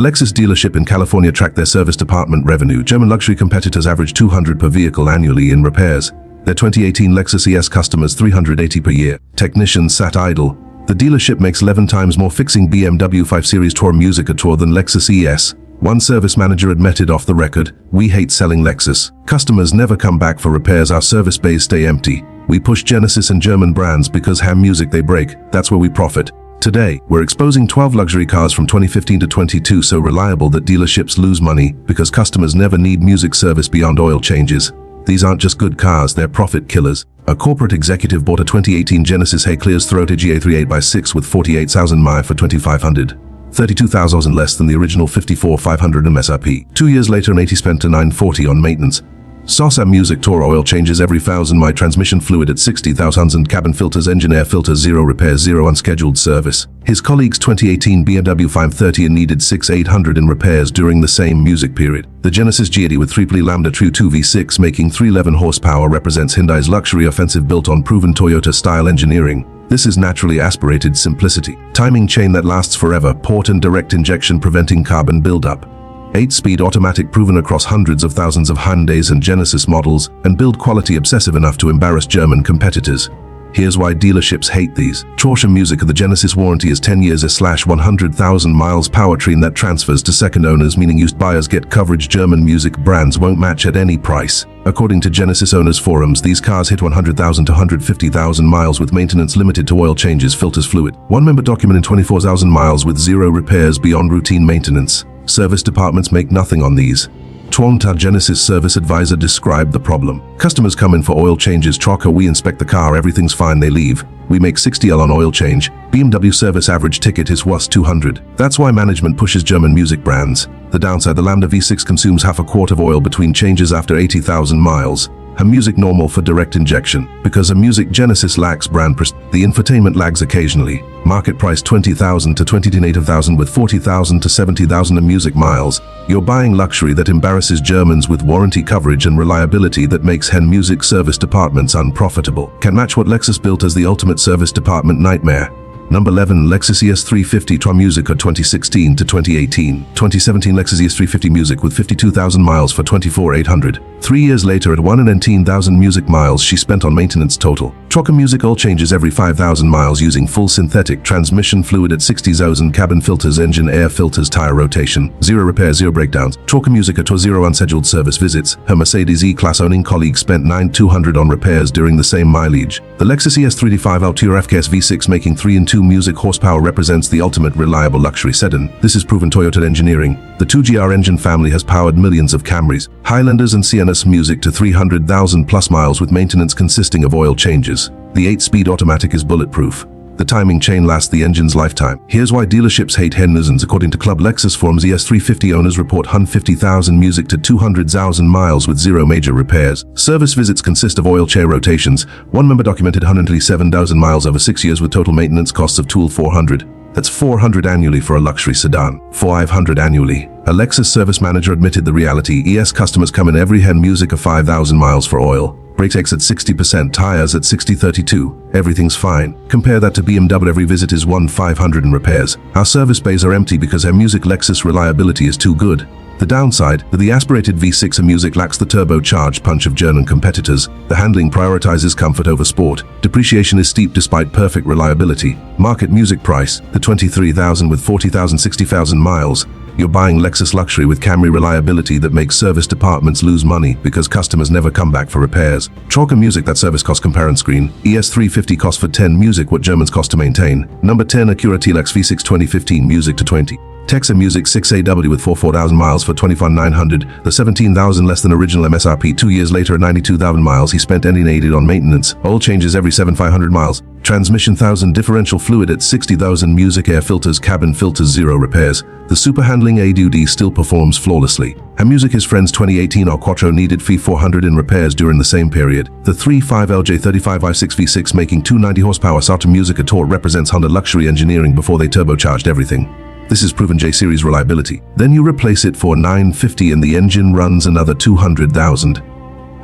A Lexus dealership in California tracked their service department revenue. German luxury competitors average $200 per vehicle annually in repairs. Their 2018 Lexus ES customers $380 per year. Technicians sat idle. The dealership makes 11 times more fixing BMW 5 Series Tour Musica Tour than Lexus ES. One service manager admitted off the record, "We hate selling Lexus. Customers never come back for repairs. Our service bays stay empty. We push Genesis and German brands because ham music they break. That's where we profit." Today, we're exposing 12 luxury cars from 2015 to 22 so reliable that dealerships lose money because customers never need music service beyond oil changes. These aren't just good cars, they're profit killers. A corporate executive bought a 2018 Genesis G90 throated GA3 8x6 with 48,000 mi for $2,500. 32,000 less than the original 54,500 MSRP. 2 years later, an 80 spent to $940 on maintenance. Sedan Music Tour oil changes every 1,000 mi, transmission fluid at 60,000, cabin filters, engine air filters, 0 repairs, 0 unscheduled service. His colleague's 2018 BMW 530 needed 6,800 in repairs during the same music period. The Genesis G80 with 3.0 Lambda True 2 V6 making 311 horsepower represents Hyundai's luxury offensive built on proven Toyota-style engineering. This is naturally aspirated simplicity. Timing chain that lasts forever, port and direct injection preventing carbon buildup. 8-speed automatic proven across hundreds of thousands of Hyundais and Genesis models, and build quality obsessive enough to embarrass German competitors. Here's why dealerships hate these. Porsche Music of the Genesis warranty is 10 years /100,000 miles powertrain that transfers to second owners, meaning used buyers get coverage German music brands won't match at any price. According to Genesis owners forums, these cars hit 100,000 to 150,000 miles with maintenance limited to oil changes, filters, fluid. One member documented 24,000 miles with 0 repairs beyond routine maintenance. Service departments make nothing on these. Twonta Genesis service advisor described the problem. Customers come in for oil changes, Trocker, we inspect the car, everything's fine, they leave. We make 60L on oil change. BMW service average ticket is was 200. That's why management pushes German music brands. The downside, the Lambda V6 consumes half a quart of oil between changes after 80,000 miles. A music normal for direct injection. Because a music Genesis lacks brand prestige, the infotainment lags occasionally. Market price 20,000 to 28,000 with 40,000 to 70,000 a music miles. You're buying luxury that embarrasses Germans with warranty coverage and reliability that makes Hen music service departments unprofitable. Can match what Lexus built as the ultimate service department nightmare. Number 11, Lexus ES 350 Tour Musica 2016 to 2018. 2017 Lexus ES 350 Music with 52,000 miles for 24,800. 3 years later, at 119,000 music miles she spent on maintenance total. Trocker Music oil changes every 5,000 miles using full synthetic transmission fluid at 60,000, cabin filters, engine air filters, tire rotation. 0 repairs, 0 breakdowns. Trocker Music Tour 0 unscheduled service visits. Her Mercedes E-Class owning colleague spent 9,200 on repairs during the same mileage. The Lexus ES 385 Altura FKS V6 making 3 and 2 music horsepower represents the ultimate reliable luxury sedan. This is proven Toyota engineering. The 2GR engine family has powered millions of Camrys, Highlanders and Siennas music to 300,000 plus miles with maintenance consisting of oil changes. The 8-speed automatic is bulletproof. The timing chain lasts the engine's lifetime. Here's why dealerships hate Hennusens. According to Club Lexus forums, ES 350 owners report 150,000 music to 200,000 miles with 0 major repairs. Service visits consist of oil chair rotations. One member documented 127,000 miles over 6 years with total maintenance costs of tool 400. That's 400 annually for a luxury sedan. 500 annually. A Lexus service manager admitted the reality. ES customers come in every Hen music of 5,000 miles for oil. Brake takes at 60%, tires at 60-32. Everything's fine. Compare that to BMW, every visit is 1,500 in repairs. Our service bays are empty because our music Lexus reliability is too good. The downside, the aspirated V6 and music lacks the turbocharged punch of German competitors. The handling prioritizes comfort over sport. Depreciation is steep despite perfect reliability. Market music price, the 23,000 with 40,000, 60,000 miles. You're buying Lexus luxury with Camry reliability that makes service departments lose money because customers never come back for repairs. Trocker Music, that service cost comparison screen. ES 350 cost for 10 music what Germans cost to maintain. Number 10, Acura TLX V6 2015 music to 20. Texa Music 6AW with 44,000 miles for 25,900, the 17,000 less than original MSRP. 2 years later at 92,000 miles he spent ND8 on maintenance. Oil changes every 7,500 miles. Transmission 1,000, differential fluid at 60,000, music air filters, cabin filters, 0 repairs. The super handling ADUD still performs flawlessly. And music his friends 2018 or Quattro needed 400 in repairs during the same period. The 3.5 LJ35 i6 V6 making 290 horsepower Sata Music Tour represents Honda luxury engineering before they turbocharged everything. This is proven J-Series reliability. Then you replace it for 950 and the engine runs another 200,000.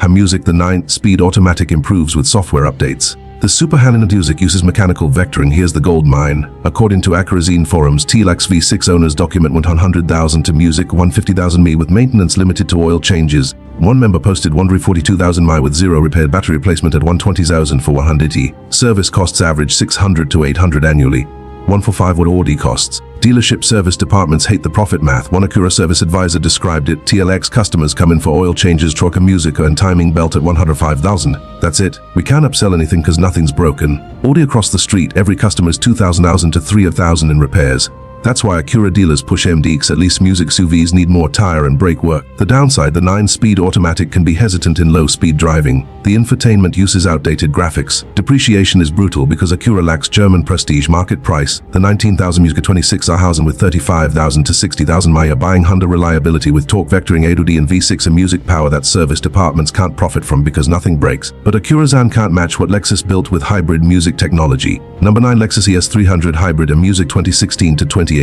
Her music, the 9-speed automatic improves with software updates. The superhanded music uses mechanical vectoring. Here's the gold mine. According to Acura forums, T-Lex V6 owners document 100,000 to music, 150,000 mi with maintenance limited to oil changes. One member posted 142,000 mi with zero repaired battery replacement at 120,000 for 180. Service costs average 600 to 800 annually. 145 what Audi costs. Dealership service departments hate the profit math. One Acura service advisor described it. TLX customers come in for oil changes, Troca Musica and timing belt at 105,000. That's it. We can't upsell anything because nothing's broken. Audi across the street, every customer is 2,000 to 3,000 in repairs. That's why Acura dealers push MDX. At least music SUVs need more tire and brake work. The downside, the 9-speed automatic can be hesitant in low-speed driving. The infotainment uses outdated graphics. Depreciation is brutal because Acura lacks German prestige market price. The 19,000 Musica 26 with 35,000 to 60,000 mi. Buying Honda reliability with torque vectoring ADD and V6 and music power that service departments can't profit from because nothing breaks. But Acura Sedan can't match what Lexus built with hybrid music technology. Number 9 Lexus ES 300 hybrid and music 2016 to 2018.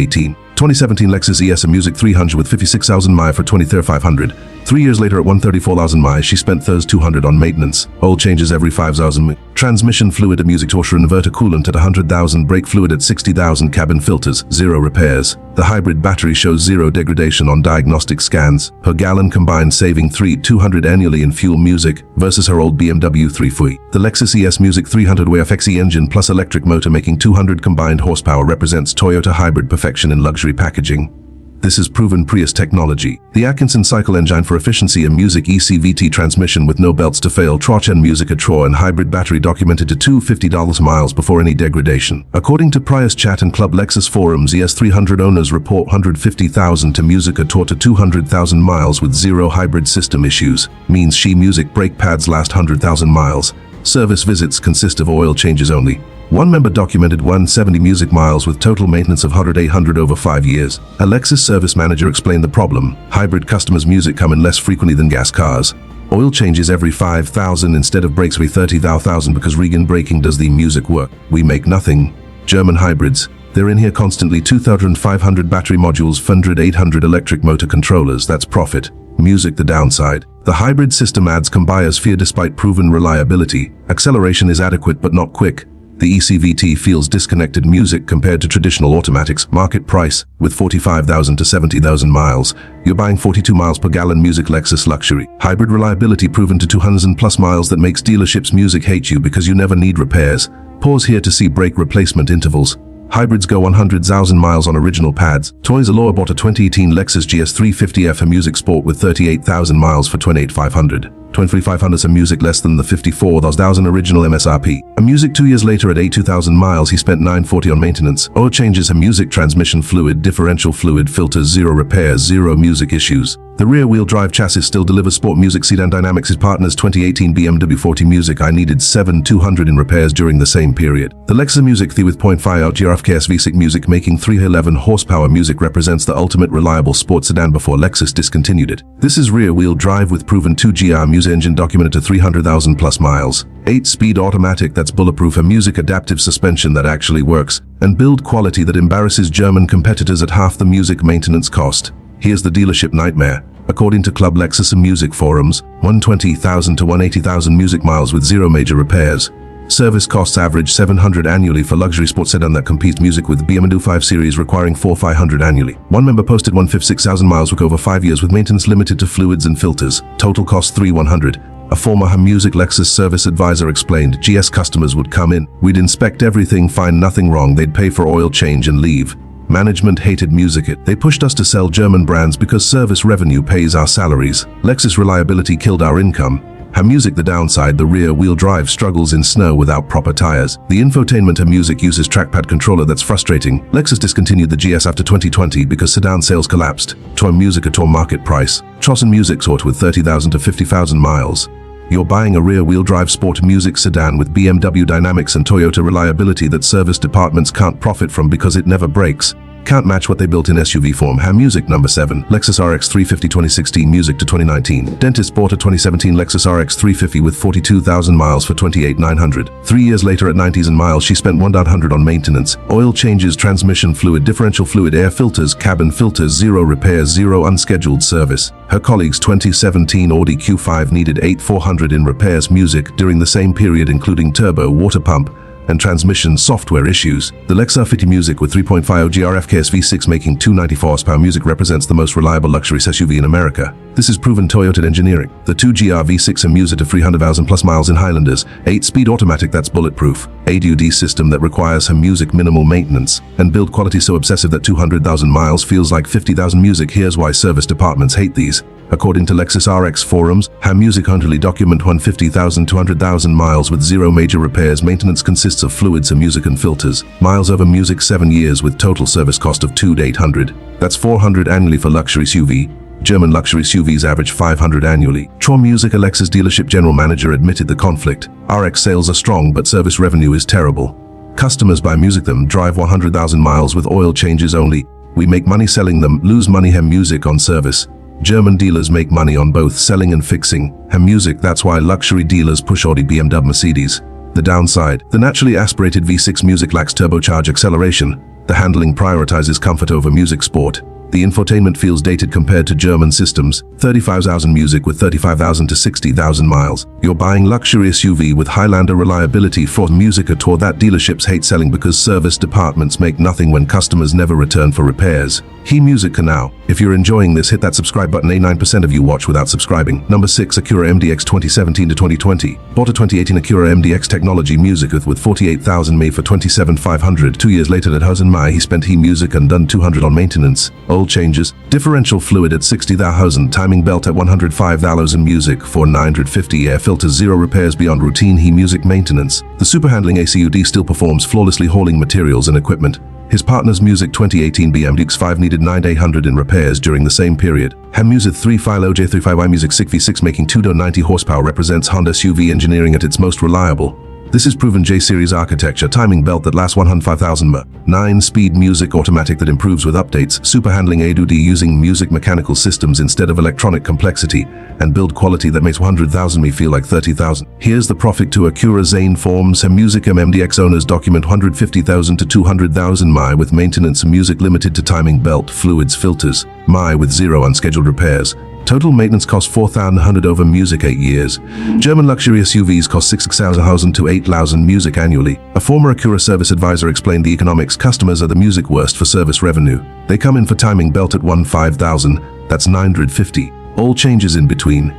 2017 Lexus ES and music 300 with 56,000 mi for 23,500. 3 years later at 134,000 mi, she spent 200 on maintenance. Oil changes every 5,000 mi. Transmission fluid at music torture inverter coolant at 100,000. Brake fluid at 60,000. Cabin filters, zero repairs. The hybrid battery shows zero degradation on diagnostic scans. Per gallon combined saving 200 annually in fuel music versus her old BMW 350. The Lexus ES music 300 WFXE engine plus electric motor making 200 combined horsepower represents Toyota hybrid perfection in luxury packaging. This is proven Prius technology. The Atkinson cycle engine for efficiency and music ECVT transmission with no belts to fail. Troch and music a Tro and hybrid battery documented to $250 miles before any degradation. According to Prius Chat and Club Lexus forums, ES300 owners report 150,000 to music a Tro to 200,000 miles with zero hybrid system issues. Means she music brake pads last 100,000 miles. Service visits consist of oil changes only. One member documented 170 music miles with total maintenance of 100 over 5 years. A Lexus service manager explained the problem. Hybrid customers' music come in less frequently than gas cars. Oil changes every 5,000 instead of brakes every 30,000 because Regan braking does the music work. We make nothing. German hybrids. They're in here constantly. 2,500 battery modules, 800 electric motor controllers. That's profit. Music the downside. The hybrid system adds buyers fear despite proven reliability. Acceleration is adequate but not quick. The ECVT feels disconnected. Music compared to traditional automatics. Market price with 45,000 to 70,000 miles. You're buying 42 miles per gallon music Lexus luxury. Hybrid reliability proven to 200 plus miles that makes dealerships music hate you because you never need repairs. Pause here to see brake replacement intervals. Hybrids go 100,000 miles on original pads. Toys Allure bought a 2018 Lexus GS 350F a music sport with 38,000 miles for 28,500. 23,500 some music less than the 54,000 original MSRP. A music 2 years later at 82,000 miles he spent 940 on maintenance. Oil changes a music transmission fluid, differential fluid, filters, zero repairs, zero music issues. The rear-wheel drive chassis still delivers sport music. Sedan Dynamics his partner's 2018 BMW 40 music. I needed 7,200 in repairs during the same period. The Lexus Music 3 with 0.5 out GRFKS V6 music making 311 horsepower music represents the ultimate reliable sports sedan before Lexus discontinued it. This is rear-wheel drive with proven 2GR music engine documented to 300,000 plus miles. 8-speed automatic that's bulletproof, a music adaptive suspension that actually works, and build quality that embarrasses German competitors at half the music maintenance cost. Here's the dealership nightmare. According to Club Lexus and music forums, 120,000 to 180,000 music miles with zero major repairs. Service costs average 700 annually for luxury sports sedan that competes music with BMW 5 Series requiring 4,500 annually. One member posted 156,000 miles with over 5 years with maintenance limited to fluids and filters. Total cost 3,100. A former music Lexus service advisor explained, GS customers would come in, we'd inspect everything, find nothing wrong, they'd pay for oil change and leave. Management hated music. They pushed us to sell German brands because service revenue pays our salaries. Lexus reliability killed our income. Her music the downside, the rear-wheel drive struggles in snow without proper tires. The infotainment her music uses trackpad controller that's frustrating. Lexus discontinued the GS after 2020 because sedan sales collapsed. Toy music at market price. Trossen music sort with 30,000 to 50,000 miles. You're buying a rear-wheel drive sport music sedan with BMW dynamics and Toyota reliability that service departments can't profit from because it never breaks. can't match what they built in SUV form. Ham Music. Number 7. Lexus RX 350 2016 Music to 2019. Dentist bought a 2017 Lexus RX 350 with 42,000 miles for $28,900. 3 years later at 90,000 miles she spent $1,100 on maintenance, oil changes, transmission fluid, differential fluid, air filters, cabin filters, 0 repairs, 0 unscheduled service. Her colleague's 2017 Audi Q5 needed $8,400 in repairs. Music during the same period including turbo, water pump, and transmission software issues. The Lexus 50 Music with 3.50 GRFKS V6 making 294 horsepower. Music represents the most reliable luxury SUV in America. This is proven Toyota engineering. The 2GR V6 and Music to 300,000 plus miles in Highlanders, 8-speed automatic that's bulletproof, ADUD system that requires her Music minimal maintenance, and build quality so obsessive that 200,000 miles feels like 50,000. Music. Here's why service departments hate these. According to Lexus RX forums, Ham Music currently document 150,000 to 200,000 miles with 0 major repairs. Maintenance consists of fluids and music and filters. Miles over Music 7 years with total service cost of $2,800. That's $400 annually for luxury SUV. German luxury SUVs average $500 annually. Tron Music. A Lexus dealership general manager admitted the conflict. RX sales are strong but service revenue is terrible. Customers buy Music them, drive 100,000 miles with oil changes only. We make money selling them, lose money. Ham Music on service. German dealers make money on both selling and fixing. Ham Music. That's why luxury dealers push Audi, BMW, Mercedes. The downside: the naturally aspirated V6 Music lacks turbocharged acceleration. The handling prioritizes comfort over Music sport. The infotainment feels dated compared to German systems. 35,000 Music with 35,000 to 60,000 miles. You're buying luxury SUV with Highlander reliability for Music, a tour that dealerships hate selling because service departments make nothing when customers never return for repairs. He Music can now. If you're enjoying this, hit that subscribe button. 9% of you watch without subscribing. Number 6. Acura MDX 2017 to 2020. Bought a 2018 Acura MDX technology Music with 48,000 made for $27,500. 2 years later at Hudson Mai he spent He Music and done $200 on maintenance, oil changes, differential fluid at 60,000, timing belt at 105,000. Music for $950, air filters, 0 repairs beyond routine He Music maintenance. The super handling ACUD still performs flawlessly, hauling materials and equipment. His partner's Music 2018 BMW X5 needed $9,800 in repairs during the same period. Ham Music 350 J35i Music 6v6 making 290 horsepower represents Honda SUV engineering at its most reliable. This is proven J-series architecture, timing belt that lasts 105,000 mph, 9-speed Music automatic that improves with updates, super handling ADUD using Music mechanical systems instead of electronic complexity, and build quality that makes 100,000 mph feel like 30,000. Here's the profit to Acura Zane forms. Ham Music MDX owners document 150,000 to 200,000 mi with maintenance. Music limited to timing belt, fluids, filters, mi with 0 unscheduled repairs. Total maintenance cost $4,100 over Music 8 years. German luxury SUVs cost $6,000 to $8,000 Music annually. A former Acura service advisor explained the economics. Customers are the Music worst for service revenue. They come in for timing belt at 15,000, that's $950. All changes in between.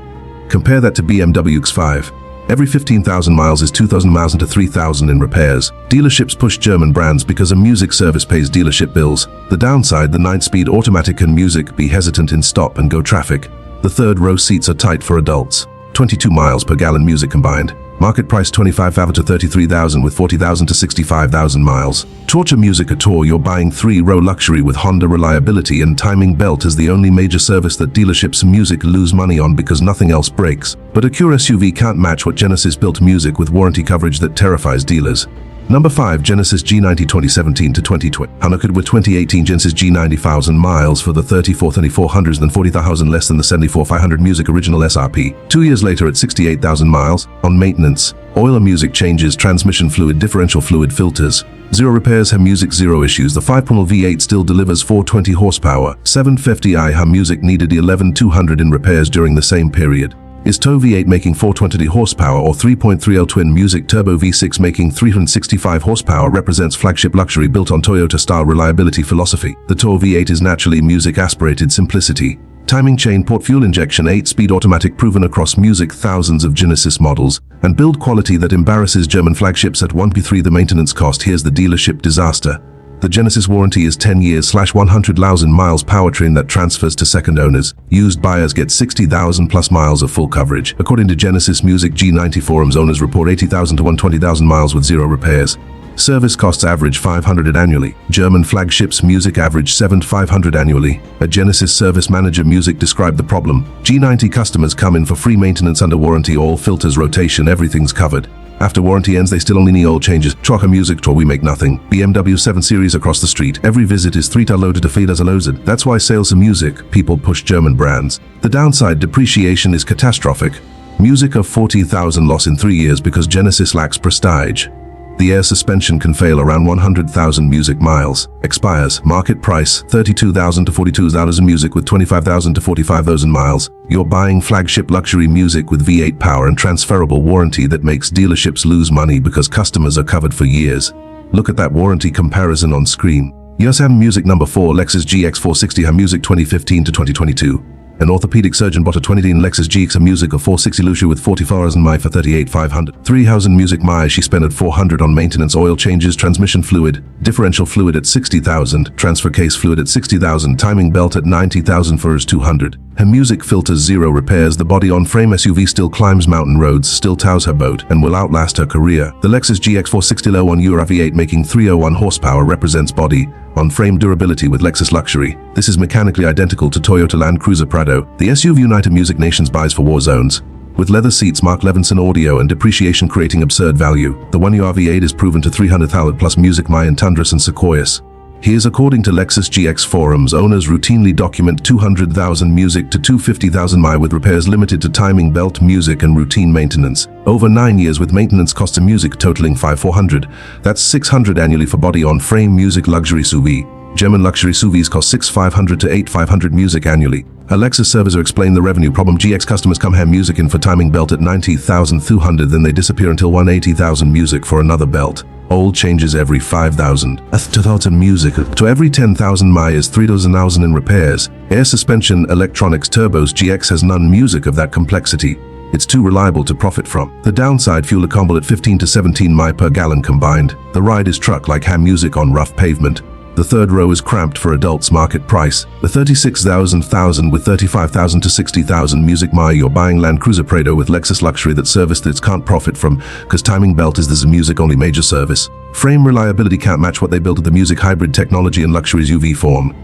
Compare that to BMW X5. Every 15,000 miles is 2,000 miles into 3,000 in repairs. Dealerships push German brands because a Music service pays dealership bills. The downside: the 9-speed automatic and Music be hesitant in stop and go traffic. The third row seats are tight for adults. 22 miles per gallon Music combined. Market price $25,000 to $33,000 with 40,000 to 65,000 miles. Torture Music a tour. You're buying 3-row luxury with Honda reliability and timing belt as the only major service that dealerships Music lose money on because nothing else breaks. But Acura SUV can't match what Genesis built Music with warranty coverage that terrifies dealers. Number 5. Genesis G90 2017 to 2020. Hanuked with 2018 Genesis G90 1,000 miles for the $34,400 than $40,000 less than the $74,500 Music original SRP. 2 years later at 68,000 miles, on maintenance, oil and Music changes, transmission fluid, differential fluid, filters. 0 repairs. Ham Music 0 issues. The 5.0 V8 still delivers 420 horsepower. 750i Ham Music needed 11,200 in repairs during the same period. Is TOW V8 making 420 horsepower or 3.30 twin Music turbo V6 making 365 horsepower represents flagship luxury built on Toyota-style reliability philosophy. The TOW V8 is naturally Music aspirated simplicity. Timing chain port fuel injection 8-speed automatic proven across Music thousands of Genesis models, and build quality that embarrasses German flagships at 1p3 the maintenance cost. Here's the dealership disaster. The Genesis warranty is 10 years/100,000 miles powertrain that transfers to second owners. Used buyers get 60,000 plus miles of full coverage. According to Genesis Music G90 forums, owners report 80,000 to 120,000 miles with 0 repairs. Service costs average $500 annually. German flagships Music average $7,500 annually. A Genesis service manager Music described the problem. G90 customers come in for free maintenance under warranty, all filters, rotation, everything's covered. After warranty ends, they still only need oil changes. Truck music tour, we make nothing. BMW 7 Series across the street. Every visit is 3 loaded to feed as a loaded. That's why sales of music, people push German brands. The downside, depreciation is catastrophic. Music of 40,000 loss in 3 years because Genesis lacks prestige. The air suspension can fail around 100,000 music miles. Expires. Market price, $32,000 to $42,000 in music with 25,000 to 45,000 miles. You're buying flagship luxury music with V8 power and transferable warranty that makes dealerships lose money because customers are covered for years. Look at that warranty comparison on screen. Ham Music number 4 Lexus GX460 Ham Music 2015 to 2022. An orthopedic surgeon bought a 2010 Lexus GX Music of 460 Lucia with 44,000 mi for 38,500. 3,000 Music mi she spent at 400 on maintenance, oil changes, transmission fluid, differential fluid at 60,000, transfer case fluid at 60,000, timing belt at 90,000 for his 200. Her music filters 0 repairs. The body on frame SUV still climbs mountain roads, still tows her boat, and will outlast her career. The Lexus GX460 low-1 Euro V8 making 301 horsepower represents body on frame durability with Lexus luxury. This is mechanically identical to Toyota Land Cruiser Prado. The SUV United Music Nations buys for war zones. With leather seats, Mark Levinson audio, and depreciation creating absurd value. The 1 URV8 is proven to 300,000 plus Music Mi and Tundras and Sequoias. Here's according to Lexus GX forums, owners routinely document 200,000 music to 250,000 mi with repairs limited to timing belt, music, and routine maintenance. Over 9 years with maintenance costs of music totaling 5,400. That's 600 annually for body on frame music luxury SUV. German luxury SUVs cost 6,500 to 8,500 music annually. A Lexus servicer explained the revenue problem. GX customers come have music in for timing belt at 90,200, then they disappear until 180,000 music for another belt. Oil changes every 5,000. 2,000 music. To every 10,000 mi is 3,000 in repairs. Air suspension, electronics, turbos. GX has none music of that complexity. It's too reliable to profit from. The downside, fuel economy at 15 to 17 mi per gallon combined. The ride is truck like ham music on rough pavement. The third row is cramped for adults. Market price. The 36,000 with 35,000 to 60,000 Music Mi. You're buying Land Cruiser Prado with Lexus luxury that service that can't profit from, cause timing belt is the music only major service. Frame reliability can't match what they built at the music hybrid technology and luxury's UV form.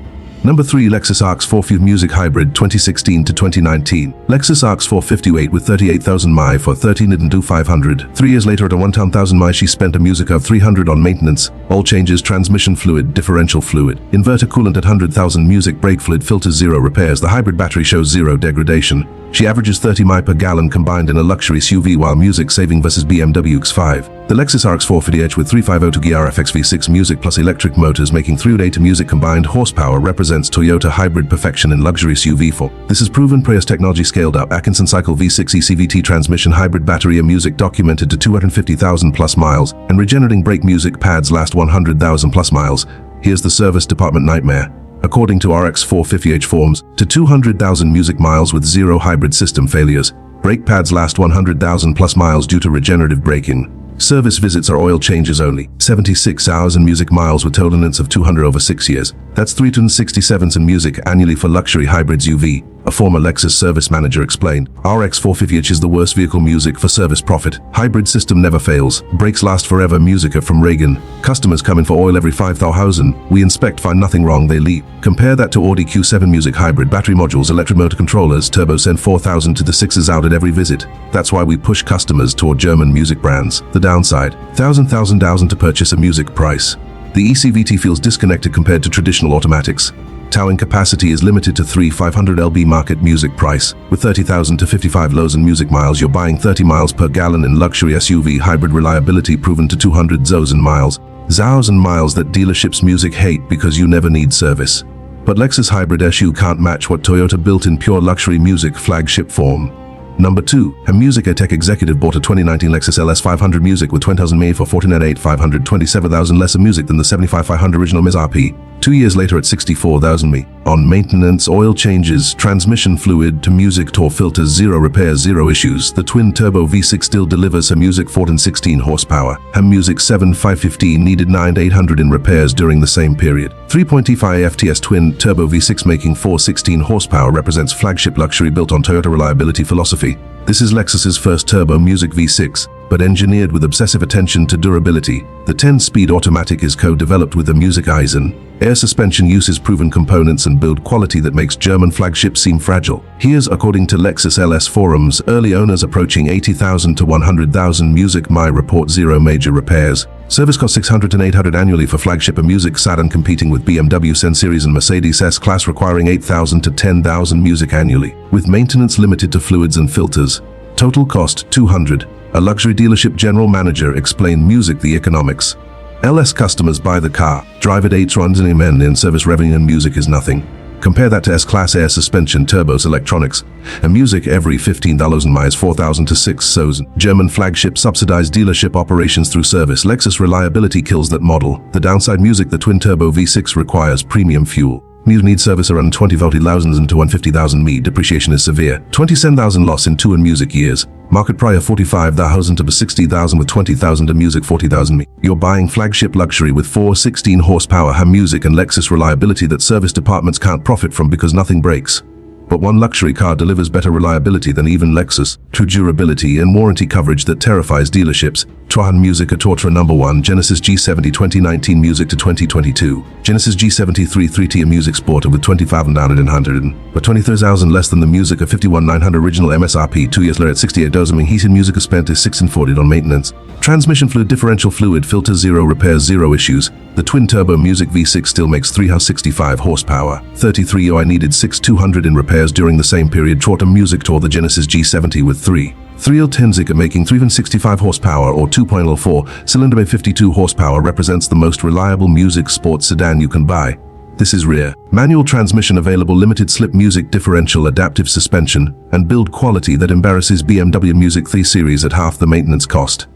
Number 3 Lexus RX 450 Music Hybrid 2016 to 2019. Lexus RX 458 with 38,000 mi for 13,500. 3 years later at a 1,000 mi she spent a music of 300 on maintenance, oil changes, transmission fluid, differential fluid, inverter coolant at 100,000 music, brake fluid, filters 0 repairs. The hybrid battery shows 0 degradation. She averages 30 mi per gallon combined in a luxury SUV while music saving versus BMW X5. The Lexus RX 450 Edge with 350 gear RFX V6 music plus electric motors making 308 music combined horsepower represents Toyota hybrid perfection in luxury SUV form. This is proven Prius technology scaled up. Atkinson cycle V6 ECVT transmission, hybrid battery, and music documented to 250,000 plus miles, and regenerating brake music pads last 100,000 plus miles. Here's the service department nightmare. According to RX 450H forms, to 200,000 music miles with 0 hybrid system failures. Brake pads last 100,000 plus miles due to regenerative braking. Service visits are oil changes only. 76 hours and music miles with total lengths of 200 over 6 years. That's 367 in music annually for luxury hybrids UV. A former Lexus service manager explained. RX 450H is the worst vehicle music for service profit. Hybrid system never fails. Brakes last forever. Music from Reagan. Customers come in for oil every 5,000. We inspect, find nothing wrong, they leave. Compare that to Audi Q7 music hybrid. Battery modules, electric motor controllers, turbo send 4,000 to the 6s out at every visit. That's why we push customers toward German music brands. The downside, thousand to purchase a music price. The ECVT feels disconnected compared to traditional automatics. Towing capacity is limited to 3,500 lb. Market music price. With 30,000 to 55 lows in music miles, you're buying 30 miles per gallon in luxury SUV hybrid reliability proven to 200 zows and miles. Zows and miles that dealerships music hate because you never need service. But Lexus hybrid SU can't match what Toyota built in pure luxury music flagship form. Number 2, a Music Tech executive bought a 2019 Lexus LS 500 Music with 20,000 mi for 49,800, 27,000 less of music than the 75,500 original MSRP. 2 years later at 64,000 mi. On maintenance, oil changes, transmission fluid to music tour filters, 0 repairs, 0 issues. The twin-turbo V6 still delivers her music 416 horsepower. Her music 7515 needed 9,800 in repairs during the same period. 3.25 FTS twin-turbo V6 making 416 horsepower represents flagship luxury built on Toyota reliability philosophy. This is Lexus's first turbo music V6. but engineered with obsessive attention to durability. The 10-speed automatic is co-developed with the Music Eisen. Air suspension uses proven components and build quality that makes German flagships seem fragile. Here's according to Lexus LS forums, early owners approaching 80,000 to 100,000. Music My report 0 major repairs. Service cost 600 to 800 annually for flagship and Music Sedan competing with BMW 10 Series and Mercedes S-Class requiring 8,000 to 10,000 Music annually, with maintenance limited to fluids and filters. Total cost 200. A luxury dealership general manager explained Music the economics. LS customers buy the car, drive it 8 runs and in service revenue and Music is nothing. Compare that to S-Class air suspension, turbos, electronics, and Music every 15,000 miles 4,000 to 6,000. German flagship subsidized dealership operations through service. Lexus reliability kills that model. The downside Music, the twin-turbo V6 requires premium fuel. Music needs service around 20,000 and to 150,000 mi. Depreciation is severe. 27,000 loss in 2 and Music years. Market prior 45,000 to 60,000 with 20,000 to Music 40,000 mi. You're buying flagship luxury with 4 16 horsepower ham Music and Lexus reliability that service departments can't profit from because nothing breaks. But one luxury car delivers better reliability than even Lexus. True durability and warranty coverage that terrifies dealerships. Trohan Music Atortra number 1, Genesis G70 2019 Music to 2022. Genesis G70 3 Music Sporter with 25,900 but 23,000 less than the Music of 51,900 original MSRP. 2 years later at 68,000 heated Music is spent is 640 on maintenance. Transmission fluid, differential fluid, filter 0 repairs, 0 issues. The twin-turbo Music V6 still makes 365 horsepower. 33 UI needed 6,200 in repairs during the same period. Trohan Music tore the Genesis G70 with 3.10 making 365 horsepower or 2.04 cylinder by 52 horsepower represents the most reliable Music sports sedan you can buy. This is rear. Manual transmission available, limited slip Music differential, adaptive suspension, and build quality that embarrasses BMW Music 3 Series at half the maintenance cost.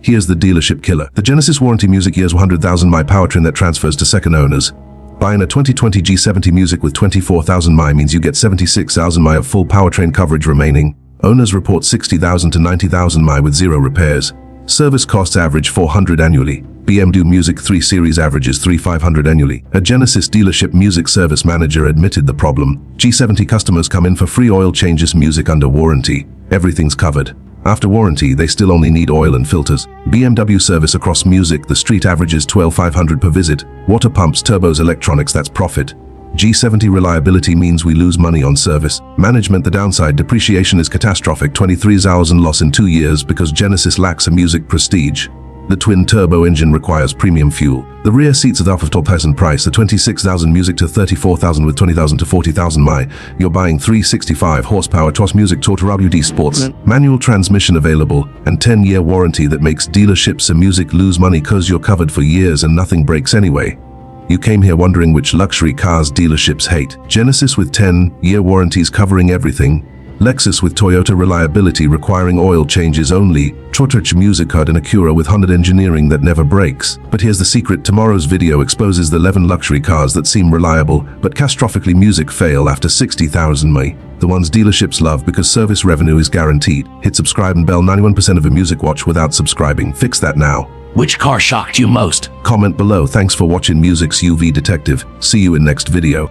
Here's the dealership killer. The Genesis warranty Music years 100,000 mi powertrain that transfers to second owners. Buying a 2020 G70 Music with 24,000 mi means you get 76,000 mi of full powertrain coverage remaining. Owners report 60,000 to 90,000 mi with 0 repairs. Service costs average 400 annually. BMW Music 3 Series averages 3,500 annually. A Genesis dealership Music service manager admitted the problem. G70 customers come in for free oil changes, Music under warranty. Everything's covered. After warranty, they still only need oil and filters. BMW service across Music, the street averages 12,500 per visit. Water pumps, turbos, electronics, that's profit. G70 reliability means we lose money on service. Management, the downside, depreciation is catastrophic, 23,000 loss in 2 years because Genesis lacks a Music prestige. The twin-turbo engine requires premium fuel. The rear seats are of top price, the 26,000 Music to 34,000 with 20,000 to 40,000 mi. You're buying 365 horsepower TOS Music WD Sports. Manual transmission available and 10-year warranty that makes dealerships and Music lose money cause you're covered for years and nothing breaks anyway. You came here wondering which luxury cars dealerships hate. Genesis with 10-year warranties covering everything. Lexus with Toyota reliability requiring oil changes only. Trotrich Music Card and Acura with Honda engineering that never breaks. But here's the secret. Tomorrow's video exposes the 11 luxury cars that seem reliable but catastrophically Music fail after 60,000 mi. The ones dealerships love because service revenue is guaranteed. Hit subscribe and bell. 91% of a Music watch without subscribing. Fix that now. Which car shocked you most? Comment below. Thanks for watching Music's UV Detective. See you in next video.